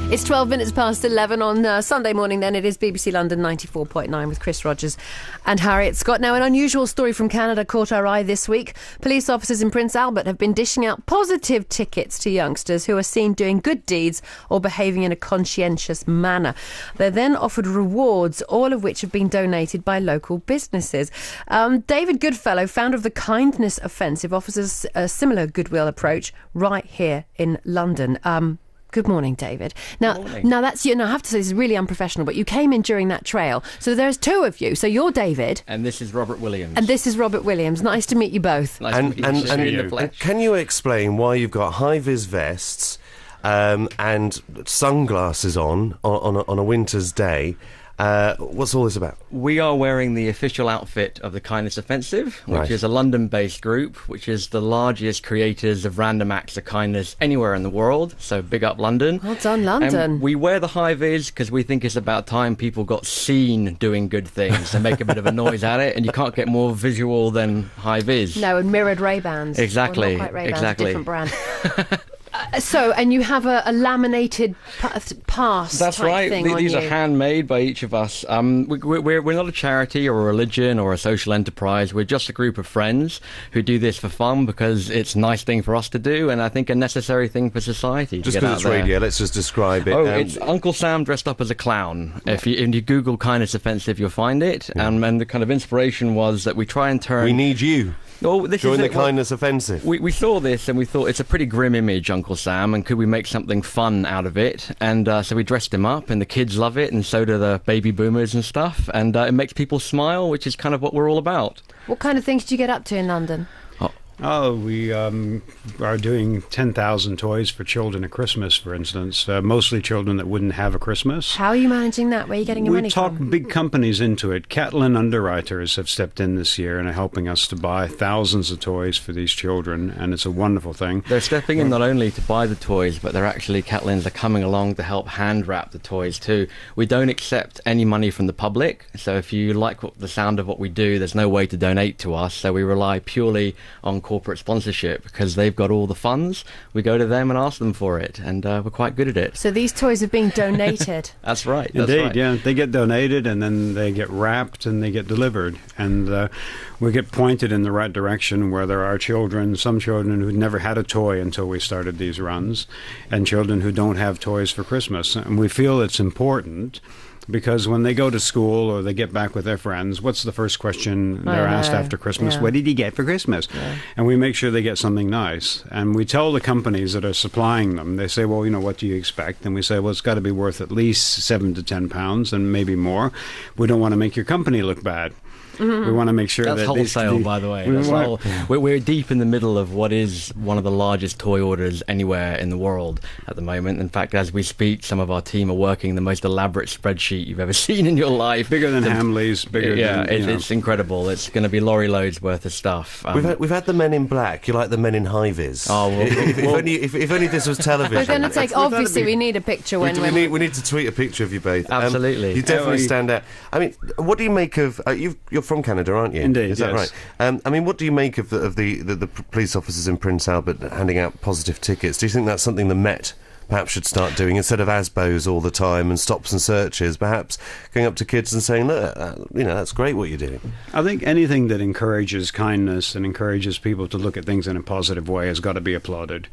It's 12 minutes past 11 on Sunday morning then. It is BBC London 94.9 with Chris Rogers and Harriet Scott. Now, an unusual story from Canada caught our eye this week. Police officers in Prince Albert have been dishing out positive tickets to youngsters who are seen doing good deeds or behaving in a conscientious manner. They're then offered rewards, all of which have been donated by local businesses. David Goodfellow, founder of the Kindness Offensive, offers a similar goodwill approach right here in London. Good morning, David. Now, that's you. Now, I have to say, this is really unprofessional, but you came in during that trail. So there's two of you. So you're David. And this is Robert Williams. And this is Robert Williams. Nice to meet you both. Nice to meet you in the flesh. Can you explain why you've got high-vis vests and sunglasses on a winter's day? What's all this about? We are wearing the official outfit of the Kindness Offensive, which is a London-based group, which is the largest creators of random acts of kindness anywhere in the world. So big up London. Well done, London. And we wear the high-vis because we think it's about time people got seen doing good things and make a bit of a noise at it. And you can't get more visual than high-vis. No, and mirrored Ray-Bans. Exactly. Well, not quite Ray-Bans, exactly. Different brand. And you have a laminated pass. That's type right. Thing These on are you. handmade by each of us. We're not a charity or a religion or a social enterprise. We're just a group of friends who do this for fun because it's a nice thing for us to do, and I think a necessary thing for society. Just because it's radio, let's just describe it. It's Uncle Sam dressed up as a clown. If you Google Kindness Offensive, you'll find it. Yeah. And the kind of inspiration was that we try and turn. We need you. Join the Kindness Offensive. We saw this and we thought it's a pretty grim image, Uncle Sam, and could we make something fun out of it? And so we dressed him up, and the kids love it, and so do the baby boomers and stuff. And it makes people smile, which is kind of what we're all about. What kind of things do you get up to in London? We are doing 10,000 toys for children at Christmas, for instance. Mostly children that wouldn't have a Christmas. How are you managing that? Where are you getting your money from? We talk big companies into it. Catlin underwriters have stepped in this year and are helping us to buy thousands of toys for these children, and it's a wonderful thing. They're stepping in not only to buy the toys, but Catlins are coming along to help hand wrap the toys too. We don't accept any money from the public, so if you like the sound of what we do, there's no way to donate to us, so we rely purely on corporate sponsorship because they've got all the funds. We go to them and ask them for it, and we're quite good at it. So these toys are being donated. That's right. Indeed, right. Yeah. They get donated and then they get wrapped and they get delivered. And we get pointed in the right direction where there are some children who never had a toy until we started these runs, and children who don't have toys for Christmas. And we feel it's important because when they go to school or they get back with their friends, what's the first question they're asked after Christmas? Yeah. What did he get for Christmas? Yeah. And we make sure they get something nice. And we tell the companies that are supplying them, they say, well, what do you expect? And we say, well, it's got to be worth at least £7 to £10 and maybe more. We don't want to make your company look bad. Mm-hmm. We want to make sure that's wholesale, by the way. We're deep in the middle of what is one of the largest toy orders anywhere in the world at the moment. In fact, as we speak, some of our team are working the most elaborate spreadsheet you've ever seen in your life. Bigger than Hamley's. It's incredible. It's going to be lorry loads worth of stuff. We've had the men in black. You like the men in high-vis. Oh, well, if only this was television. We're going to take. Obviously, we need a picture when we need to tweet a picture of you both. Absolutely, you definitely stand out. I mean, what do you make of? You're from Canada, aren't you? Indeed, is that yes. right? I mean, what do you make of the police officers in Prince Albert handing out positive tickets? Do you think that's something the Met perhaps should start doing instead of ASBOs all the time and stops and searches? Perhaps going up to kids and saying, look, that's great what you're doing. I think anything that encourages kindness and encourages people to look at things in a positive way has got to be applauded.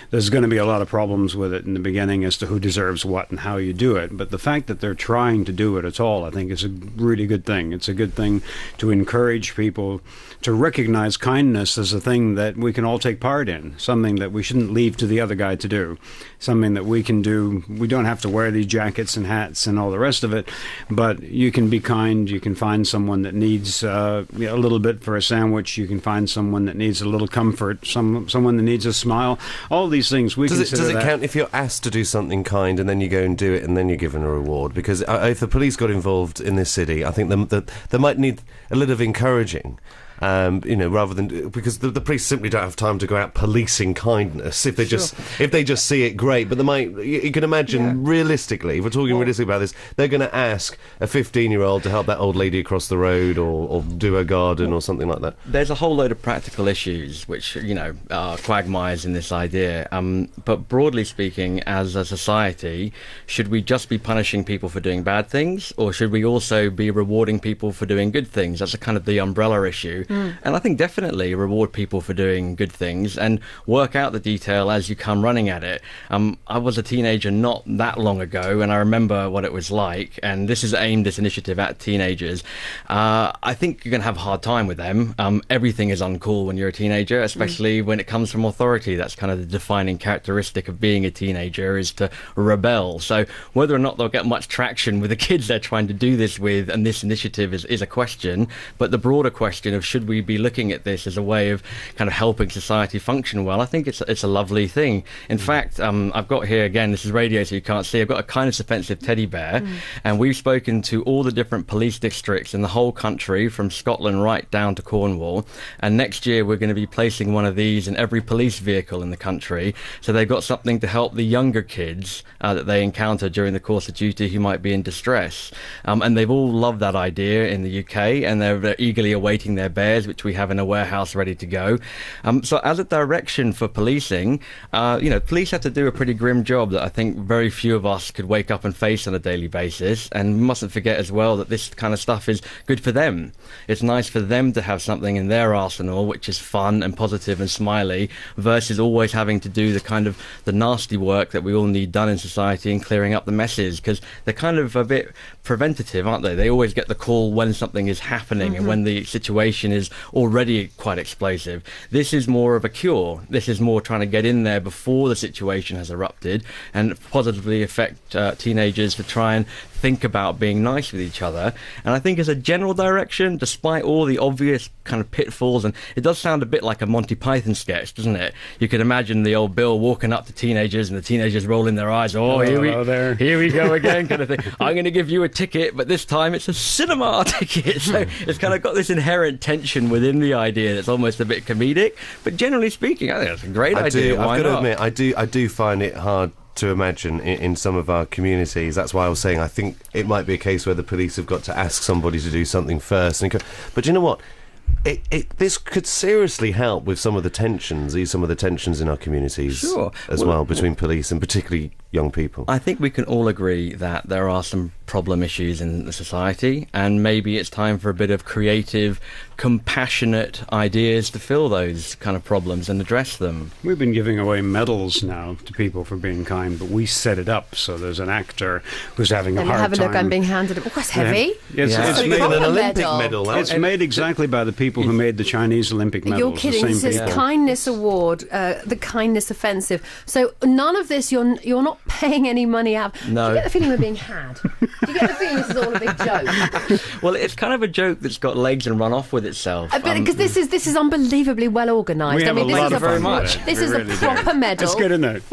There's going to be a lot of problems with it in the beginning as to who deserves what and how you do it, but the fact that they're trying to do it at all, I think, is a really good thing. It's a good thing to encourage people to recognize kindness as a thing that we can all take part in, something that we shouldn't leave to the other guy to do, something that we can do. We don't have to wear these jackets and hats and all the rest of it, but you can be kind. You can find someone that needs a little bit for a sandwich. You can find someone that needs a little comfort, someone that needs a smile. All these things we consider. Does it count if you're asked to do something kind and then you go and do it and then you're given a reward? Because if the police got involved in this city, I think they might need a little of encouraging. Rather than because the police simply don't have time to go out policing kindness. If they just see it, great. But you can imagine realistically, if we're talking realistically about this, they're going to ask a 15-year-old to help that old lady across the road or do her garden or something like that. There's a whole load of practical issues which are quagmires in this idea. But broadly speaking, as a society, should we just be punishing people for doing bad things, or should we also be rewarding people for doing good things? That's a kind of the umbrella issue. And I think definitely reward people for doing good things and work out the detail as you come running at it. I was a teenager not that long ago, and I remember what it was like, and this is aimed, this initiative, at teenagers. I think you're going to have a hard time with them. Everything is uncool when you're a teenager, especially when it comes from authority. That's kind of the defining characteristic of being a teenager, is to rebel. So whether or not they'll get much traction with the kids they're trying to do this with, and this initiative is a question, but the broader question of should we be looking at this as a way of kind of helping society function well, I think it's a lovely thing. In fact, I've got here, again, this is radio so you can't see, I've got a kindness offensive teddy bear, and we've spoken to all the different police districts in the whole country, from Scotland right down to Cornwall, and next year we're going to be placing one of these in every police vehicle in the country, so they've got something to help the younger kids that they encounter during the course of duty who might be in distress. And they've all loved that idea in the UK, and they're eagerly awaiting their bears, which we have in a warehouse ready to go. So as a direction for policing, police have to do a pretty grim job that I think very few of us could wake up and face on a daily basis. And we mustn't forget as well that this kind of stuff is good for them. It's nice for them to have something in their arsenal which is fun and positive and smiley, versus always having to do the nasty work that we all need done in society and clearing up the messes, because they're kind of a bit preventative, aren't they? They always get the call when something is happening and when the situation is already quite explosive. This is more of a cure. This is more trying to get in there before the situation has erupted and positively affect teenagers to try and think about being nice with each other. And I think as a general direction, despite all the obvious kind of pitfalls, and it does sound a bit like a Monty Python sketch, doesn't it? You could imagine the old Bill walking up to teenagers and the teenagers rolling their eyes, here we go again, kind of thing. I'm going to give you a ticket, but this time it's a cinema ticket. So it's kind of got this inherent tension within the idea that's almost a bit comedic. But generally speaking, I think that's a great idea. I've got to admit, I do find it hard to imagine in some of our communities. That's why I was saying I think it might be a case where the police have got to ask somebody to do something first. But you know what? This could seriously help with some of the tensions, in our communities well, between police and particularly young people. I think we can all agree that there are some problem issues in the society, and maybe it's time for a bit of creative, compassionate ideas to fill those kind of problems and address them. We've been giving away medals now to people for being kind, but we set it up so there's an actor who's having a hard time. Have a look, I'm being handed it. Oh, that's heavy. It's made an Olympic medal. It's made exactly by the people who made the Chinese Olympic medals. You're kidding. This is Kindness Award, the Kindness Offensive. So none of this, you're not paying any money out. No. Do you get the feeling we're being had? Do you get the feeling this is all a big joke? Well, it's kind of a joke that's got legs and run off with itself. Because this is unbelievably well organised. This is a proper medal. It's good, isn't it?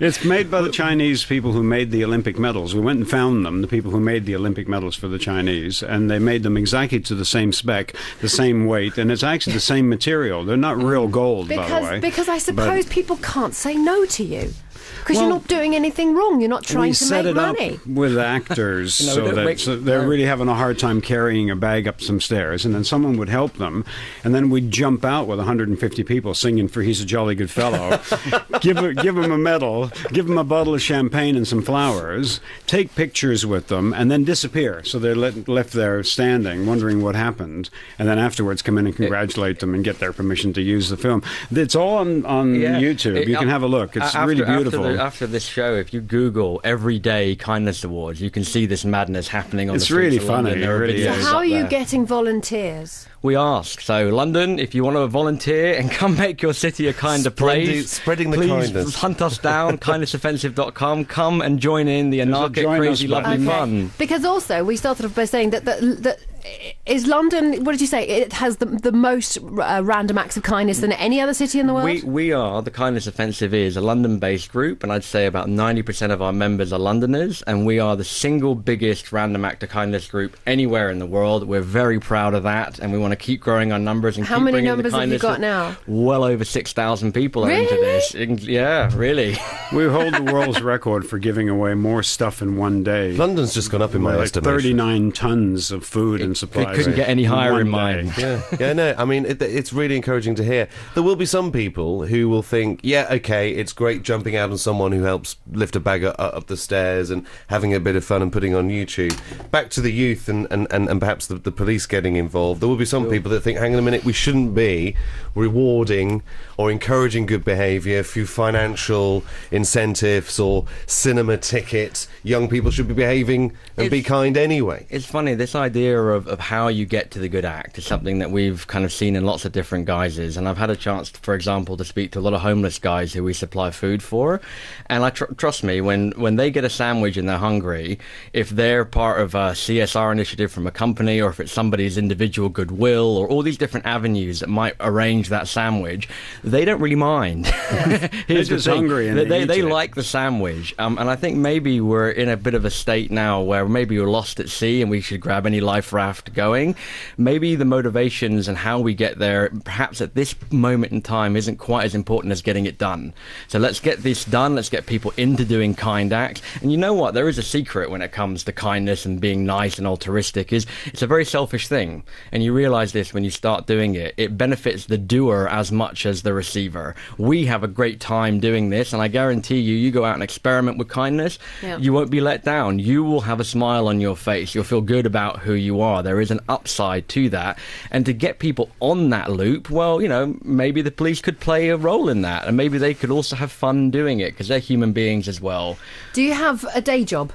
It's made by the Chinese people who made the Olympic medals. We went and found them, the people who made the Olympic medals for the Chinese, and they made them exactly to the same spec, the same weight, and it's actually the same material. They're not real gold, by the way. Because I suppose people can't say no to you. Because you're not doing anything wrong. You're not trying to make money. We set it up with actors so they're really having a hard time carrying a bag up some stairs, and then someone would help them, and then we'd jump out with 150 people singing for He's a Jolly Good Fellow, give him a medal, give him a bottle of champagne and some flowers, take pictures with them, and then disappear. So they're left there standing, wondering what happened, and then afterwards come in and congratulate them and get their permission to use the film. It's all on YouTube. You can have a look. It's really beautiful. After this show, if you Google Everyday Kindness Awards, you can see this madness happening on the streets of London. It's really funny. So how are you getting volunteers? We ask. So, London, if you want to volunteer and come make your city a kinder place, spreading the kindness. Please hunt us down, kindnessoffensive.com. Come and join in the anarchic, crazy, lovely fun. Because also, we started off by saying that Is London, what did you say, it has the most random acts of kindness than any other city in the world? We are, the Kindness Offensive is a London-based group, and I'd say about 90% of our members are Londoners, and we are the single biggest random act of kindness group anywhere in the world. We're very proud of that, and we want to keep growing our numbers and How keep many bringing numbers the have you kindness. got now? Well over 6,000 people are into this. Yeah, really. We hold the world's record for giving away more stuff in one day. London's just gone up in my like estimation. 39 tons of food and supplies. It couldn't get any higher in mine. Yeah, no, I mean, it's really encouraging to hear. There will be some people who will think, yeah, okay, it's great jumping out on someone who helps lift a bag up the stairs and having a bit of fun and putting on YouTube. Back to the youth and perhaps the police getting involved. There will be some people that think, hang on a minute, we shouldn't be rewarding or encouraging good behaviour through financial incentives or cinema tickets. Young people should be behaving and be kind anyway. It's funny, this idea of how you get to the good act is something that we've kind of seen in lots of different guises. And I've had a chance, for example, to speak to a lot of homeless guys who we supply food for. And trust me, when they get a sandwich and they're hungry, if they're part of a CSR initiative from a company, or if it's somebody's individual goodwill, or all these different avenues that might arrange that sandwich, they don't really mind. They're just hungry and they like the sandwich. And I think maybe we're in a bit of a state now where maybe we're lost at sea and we should grab any life raft going. Maybe the motivations and how we get there, perhaps at this moment in time, isn't quite as important as getting it done. So let's get this done. Let's get people into doing kind acts. And you know what? There is a secret when it comes to kindness and being nice and altruistic. Is it's a very selfish thing. And you realize this when you start doing it. It benefits the doer as much as the receiver. We have a great time doing this, and I guarantee you go out and experiment with kindness, you won't be let down. You will have a smile on your face. You'll feel good about who you are. There is an upside to that. And to get people on that loop, well, maybe the police could play a role in that, and maybe they could also have fun doing it, because they're human beings as well. Do you have a day job?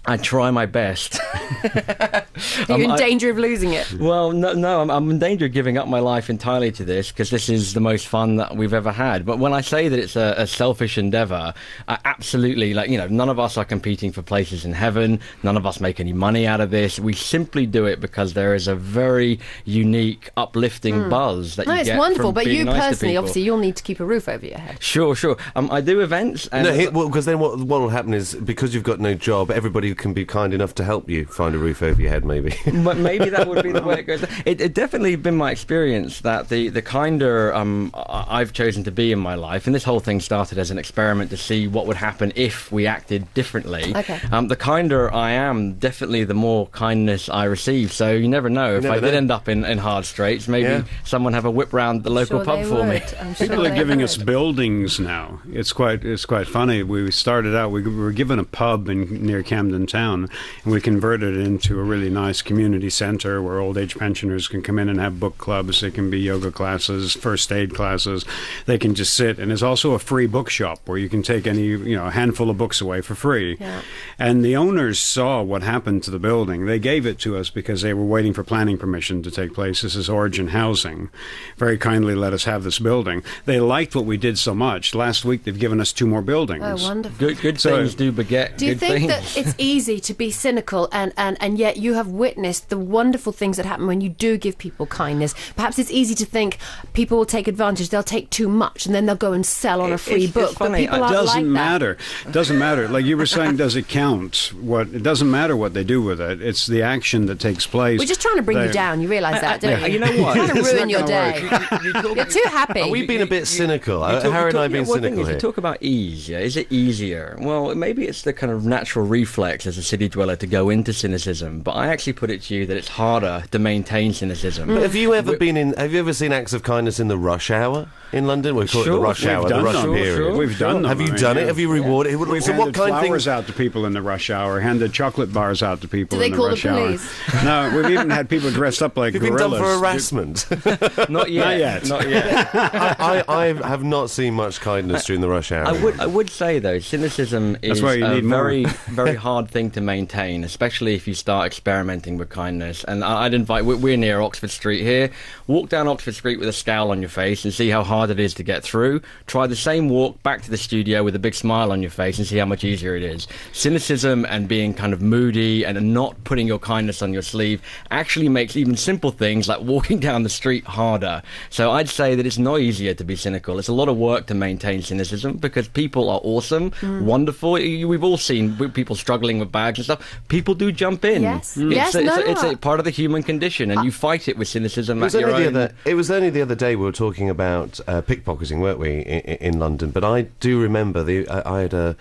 I try my best. Are you in danger of losing it? Well, no, I'm in danger of giving up my life entirely to this, because this is the most fun that we've ever had. But when I say that it's a selfish endeavour, I absolutely, none of us are competing for places in heaven. None of us make any money out of this. We simply do it because there is a very unique, uplifting buzz that you get. No, it's wonderful, but you nice personally, obviously, you'll need to keep a roof over your head. Sure. I do events. And because then what will happen is, because you've got no job, everybody can be kind enough to help you find a roof over your head, maybe. But maybe that would be the way it goes. It definitely been my experience that the kinder I've chosen to be in my life, and this whole thing started as an experiment to see what would happen if we acted differently. Okay. The kinder I am, definitely the more kindness I receive. So you never know. If I did end up in hard straits, maybe someone have a whip round the local pub for me. People are giving us buildings now. It's quite funny. We started out, we were given a pub near Camden Town, and we converted it into a really nice community centre where old age pensioners can come in and have book clubs. There can be yoga classes, first aid classes. They can just sit, and there's also a free bookshop where you can take a handful of books away for free. Yeah. And the owners saw what happened to the building. They gave it to us because they were waiting for planning permission to take place. This is Origin Housing. Very kindly let us have this building. They liked what we did so much. Last week they've given us 2 more buildings. Oh, wonderful. Good things do beget Do you good think things. that it's easy to be cynical and yet you have witnessed the wonderful things that happen when you do give people kindness? Perhaps it's easy to think people will take advantage, they'll take too much, and then they'll go and sell on a free book. It's funny. But people aren't like that. It doesn't matter. Like you were saying, does it count? It doesn't matter what they do with it. It's the action that takes place. We're just trying to bring you down. You realise that, don't you? You know what? We're trying to ruin your day. You're too happy. Are we being a bit cynical? Harriet and I being cynical here. You talk about ease, yeah? Is it easier? Well, maybe it's the kind of natural reflex as a city dweller to go into cynicism, but I actually put it to you that it's harder to maintain cynicism. But have you ever seen acts of kindness in the rush hour in London? We call it the rush hour, the rush period. We've done them. Have you done it? Have you rewarded? We've handed flowers out to people in the rush hour, handed chocolate bars out to people in the rush hour. Do they call the police? No, we've even had people dressed up like You've gorillas. been done for harassment. Not yet. I have not seen much kindness during the rush hour. I would say though, cynicism is a very, very hard thing to maintain, especially if you start experimenting with kindness. And I'd invite, we're near Oxford Street here, walk down Oxford Street with a scowl on your face and see how hard it is to get through. Try the same walk back to the studio with a big smile on your face and see how much easier it is. Cynicism and being kind of moody and not putting your kindness on your sleeve actually makes even simple things like walking down the street harder. So I'd say that it's not easier to be cynical. It's a lot of work to maintain cynicism because people are awesome, wonderful. We've all seen people struggling with bags and stuff. People do jump in. Yes. It's a part of the human condition, and you fight it with cynicism at your own. It was only the other day we were talking about pickpocketing, weren't we, in London? But I do remember I had a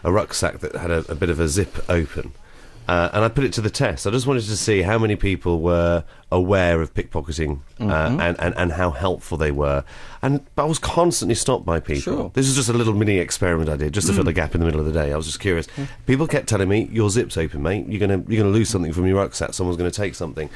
rucksack that had a bit of a zip open. And I put it to the test. I just wanted to see how many people were aware of pickpocketing and how helpful they were. But I was constantly stopped by people. Sure. This is just a little mini experiment I did, just to fill the gap in the middle of the day. I was just curious. People kept telling me, your zip's open, mate. You're gonna lose something from your rucksack. Someone's going to take something.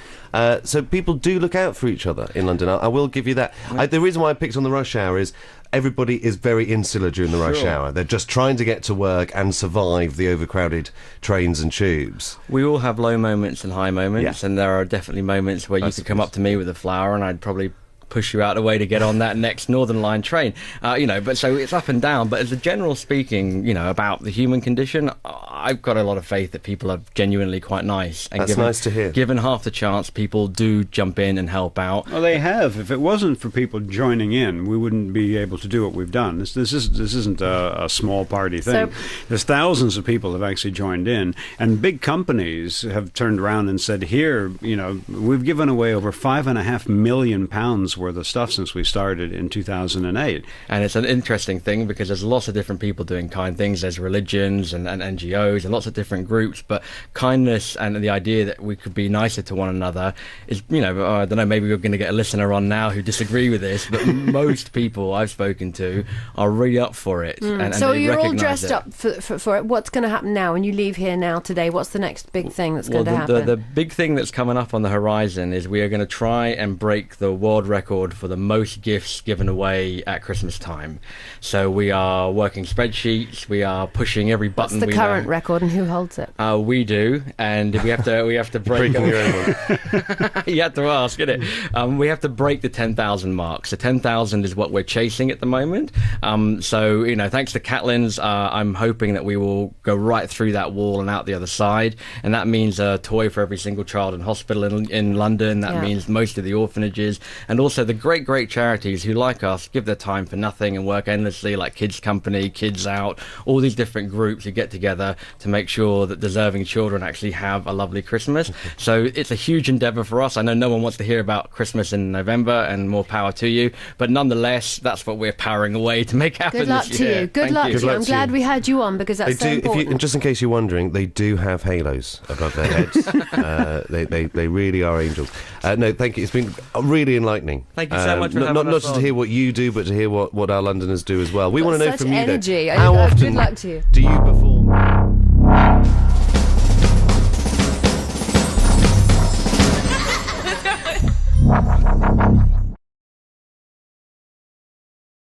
So people do look out for each other in London. I will give you that. The reason why I picked on the rush hour is everybody is very insular during the rush hour. They're just trying to get to work and survive the overcrowded trains and tubes. We all have low moments and high moments, and there are definitely moments where you could come up to me with a flower and I'd probably push you out of the way to get on that next Northern Line train. But so it's up and down. But as a general speaking, about the human condition, I've got a lot of faith that people are genuinely quite nice. And That's nice to hear. Given half the chance, people do jump in and help out. Well, they have. If it wasn't for people joining in, we wouldn't be able to do what we've done. This isn't a small party thing. There's thousands of people have actually joined in, and big companies have turned around and said, here, we've given away over £5.5 million worth of stuff since we started in 2008. And it's an interesting thing because there's lots of different people doing kind things. There's religions and NGOs and lots of different groups, but kindness and the idea that we could be nicer to one another is, I don't know, maybe we're going to get a listener on now who disagree with this, but most people I've spoken to are really up for it. And so they you're all recognise dressed up for it. What's going to happen now when you leave here now today? What's the next big thing that's going to happen? The big thing that's coming up on the horizon is we are going to try and break the world record for the most gifts given away at Christmas time. So we are working spreadsheets. We are pushing every button. What's the current record and who holds it? We do, and we have to break. Breaking your own one. You have to ask, innit? We have to break the 10,000 mark. So 10,000 is what we're chasing at the moment. So thanks to Catlins, I'm hoping that we will go right through that wall and out the other side, and that means a toy for every single child in hospital in London. That means most of the orphanages, and also the great charities who, like us, give their time for nothing and work endlessly, like Kids Company, Kids Out, all these different groups who get together to make sure that deserving children actually have a lovely Christmas. So it's a huge endeavour for us. I know no one wants to hear about Christmas in November, and more power to you, but nonetheless, that's what we're powering away to make happen. Good luck this to year. you. Good luck to you. I'm glad we had you on because that's so important. Just in case you're wondering, they do have halos above their heads. They really are angels. No, thank you. It's been really enlightening. Thank you so much for having not us just on. to hear what you do, but to hear what our Londoners do as well. We want to know Such from you energy. then, how often Good luck to you. do you perform